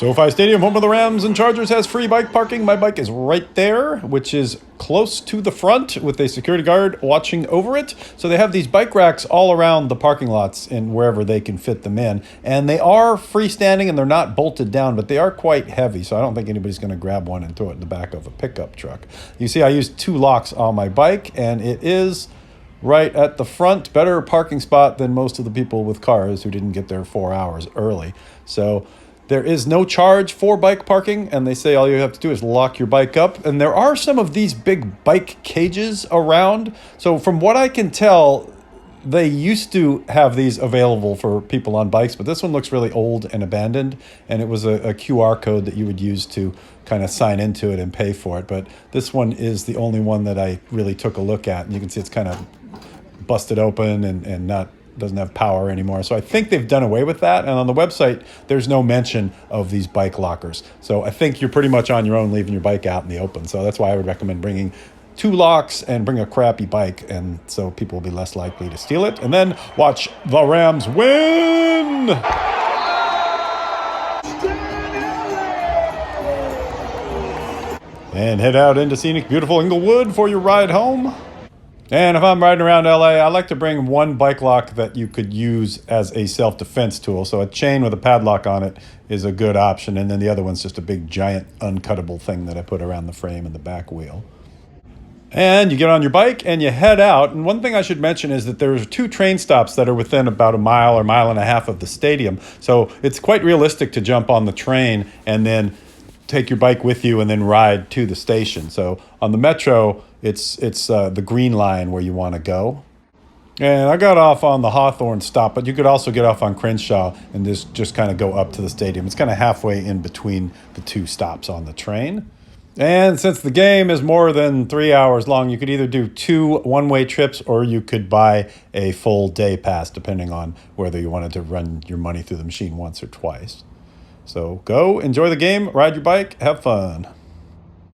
SoFi Stadium, home of the Rams and Chargers, has free bike parking. My bike is right there, which is close to the front with a security guard watching over it. So they have these bike racks all around the parking lots and wherever they can fit them in. And they are freestanding and they're not bolted down, but they are quite heavy. So I don't think anybody's going to grab one and throw it in the back of a pickup truck. You see, I used 2 locks on my bike, and it is right at the front. Better parking spot than most of the people with cars who didn't get there 4 hours early. So there is no charge for bike parking, and they say all you have to do is lock your bike up. And there are some of these big bike cages around. So from what I can tell, they used to have these available for people on bikes, but this one looks really old and abandoned, and it was a QR code that you would use to kind of sign into it and pay for it. But this one is the only one that I really took a look at, and you can see it's kind of busted open and not doesn't have power anymore. So I think they've done away with that. And on the website, there's no mention of these bike lockers. So I think you're pretty much on your own leaving your bike out in the open. So that's why I would recommend bringing 2 locks and bring a crappy bike. And so people will be less likely to steal it. And then watch the Rams win. And head out into scenic, beautiful Inglewood for your ride home. And if I'm riding around LA, I like to bring one bike lock that you could use as a self-defense tool. So a chain with a padlock on it is a good option. And then the other one's just a big, giant, uncuttable thing that I put around the frame and the back wheel. And you get on your bike and you head out. And one thing I should mention is that there's 2 train stops that are within about a mile or mile and a half of the stadium. So it's quite realistic to jump on the train and then take your bike with you and then ride to the station. So on the Metro, it's the Green Line where you want to go. And I got off on the Hawthorne stop, but you could also get off on Crenshaw and just kind of go up to the stadium. It's kind of halfway in between the 2 stops on the train. And since the game is more than 3 hours long, you could either do 2 one-way trips or you could buy a full day pass, depending on whether you wanted to run your money through the machine once or twice. So go, enjoy the game, ride your bike, have fun.